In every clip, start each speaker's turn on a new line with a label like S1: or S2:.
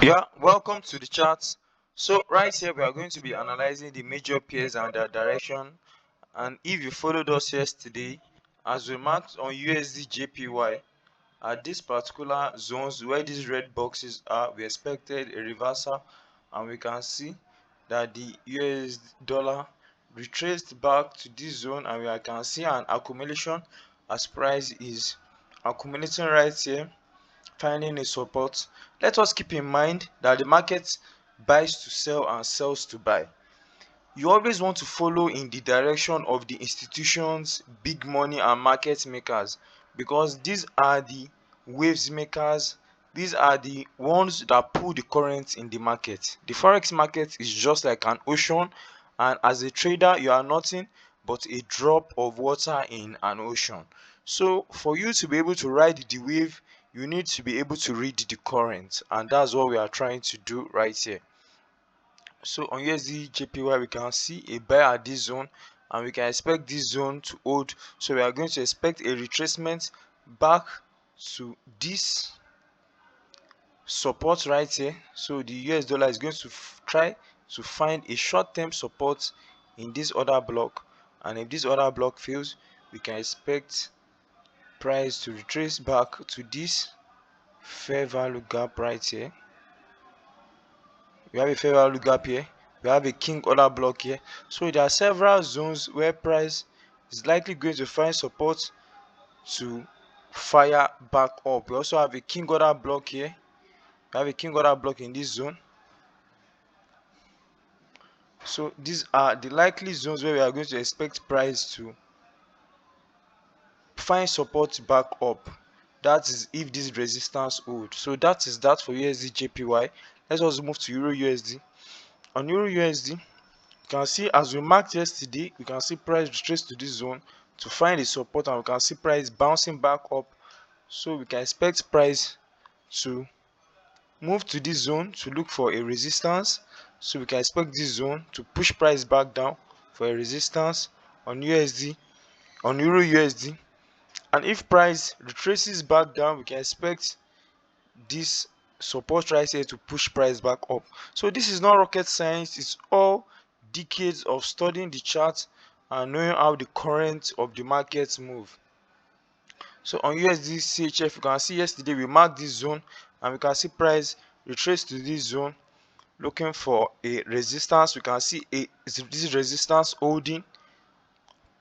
S1: Yeah, welcome to the chart. So right here we are going to be analyzing the major pairs and their direction. And if you followed us yesterday, as we marked on USD JPY, at this particular zones where these red boxes are, we expected a reversal, and we can see that the US dollar retraced back to this zone, and we can see an accumulation as price is accumulating right here, finding a support. Let us keep in mind that the market buys to sell and sells to buy. You always want to follow in the direction of the institutions, big money and market makers, because these are the waves makers. These are the ones that pull the current in the market. The forex market is just like an ocean, and as a trader you are nothing but a drop of water in an ocean. So for you to be able to ride the wave, you need to be able to read the current, and that's what we are trying to do right here. So on USD JPY we can see a buy at this zone, and we can expect this zone to hold. So we are going to expect a retracement back to this support right here. So the US dollar is going to try to find a short-term support in this other block, and if this other block fails, we can expect price to retrace back to this fair value gap right here. We have a fair value gap here, we have a king order block here. So there are several zones where price is likely going to find support to fire back up. We also have a king order block here, we have a king order block in this zone. So these are the likely zones where we are going to expect price to find support back up. That is if this resistance holds. So that is that for USD JPY. Let's also move to Euro USD. On Euro USD, you can see, as we marked yesterday, we can see price retrace to this zone to find a support, and we can see price bouncing back up. So we can expect price to move to this zone to look for a resistance. So we can expect this zone to push price back down for a resistance on USD, on Euro USD. And if price retraces back down, we can expect this support right here to push price back up. So this is not rocket science, it's all decades of studying the chart and knowing how the current of the markets move. So on USD CHF, you can see yesterday we marked this zone, and we can see price retrace to this zone looking for a resistance. We can see this resistance holding.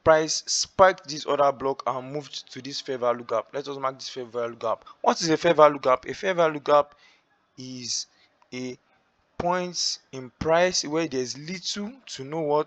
S1: Price spiked this other block and moved to this fair value gap. Let us mark this fair value gap. What is a fair value gap? A fair value gap is a point in price where there's little to no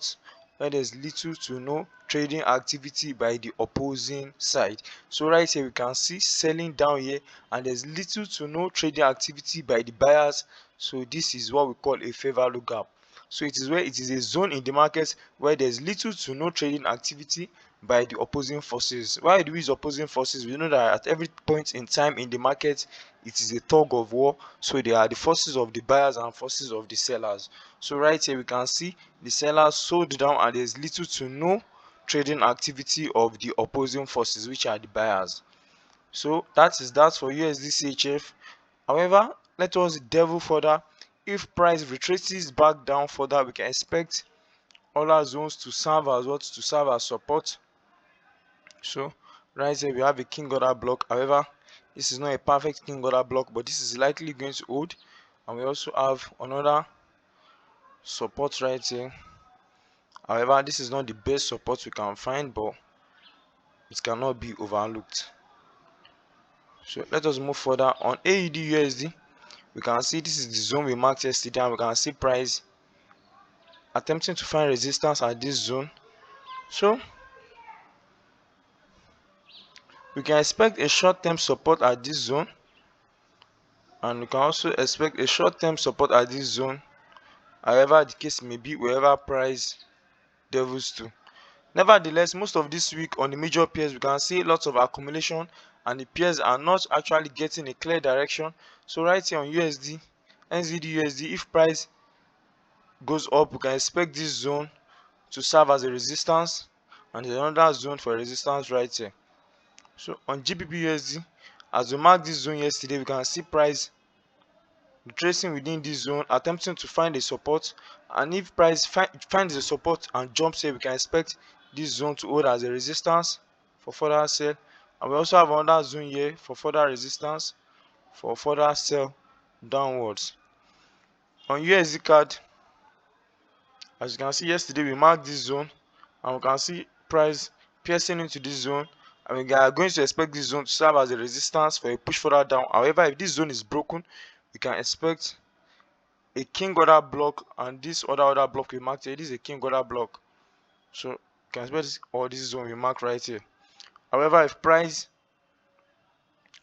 S1: trading activity by the opposing side. So right here we can see selling down here, and there's little to no trading activity by the buyers. So this is what we call a fair value gap. So it is where it is a zone in the market where there's little to no trading activity by the opposing forces. Why do we use opposing forces? We know that at every point in time in the market, it is a tug of war. So they are the forces of the buyers and forces of the sellers. So right here we can see the sellers sold down, and there's little to no trading activity of the opposing forces, which are the buyers. So that is that for USD CHF. However, let us delve further. If price retraces back down further, we can expect other zones to serve as what? To serve as support. So right here we have a king order block. However, this is not a perfect king order block, but this is likely going to hold. And we also have another support right here. However, this is not the best support we can find, but it cannot be overlooked. So let us move further. On AUD USD, we can see this is the zone we marked yesterday, and we can see price attempting to find resistance at this zone. So we can expect a short-term support at this zone, and we can also expect a short-term support at this zone. However the case may be, wherever price devils to. Nevertheless, most of this week on the major pairs we can see lots of accumulation, and the pairs are not actually getting a clear direction. So right here on USD, NZD USD, if price goes up, we can expect this zone to serve as a resistance, and there's another zone for resistance right here. So on GBP USD, as we marked this zone yesterday, we can see price tracing within this zone, attempting to find a support, and if price finds a support and jumps here, we can expect this zone to hold as a resistance for further sell. And we also have another zone here for further resistance for further sell downwards. On USD card, as you can see, yesterday we marked this zone and we can see price piercing into this zone, and we are going to expect this zone to serve as a resistance for a push further down. However, if this zone is broken, we can expect a king order block, and this other block we marked here, this is a king order block. So you can expect this, or this zone we mark right here. However, if price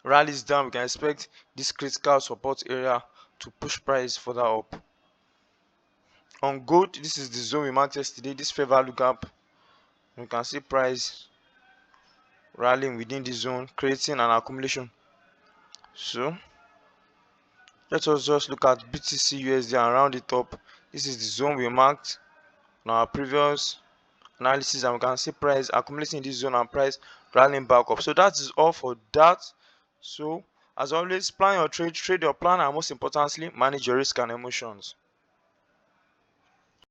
S1: rallies down, we can expect this critical support area to push price further up. On gold, this is the zone we marked yesterday, this fair value gap. You can see price rallying within the zone, creating an accumulation. So let us just look at BTC USD and round it up. This is the zone we marked in our previous analysis, and we can see price accumulating in this zone and price rallying back up. So that is all for that. So as always, plan your trade, trade your plan, and most importantly, manage your risk and emotions.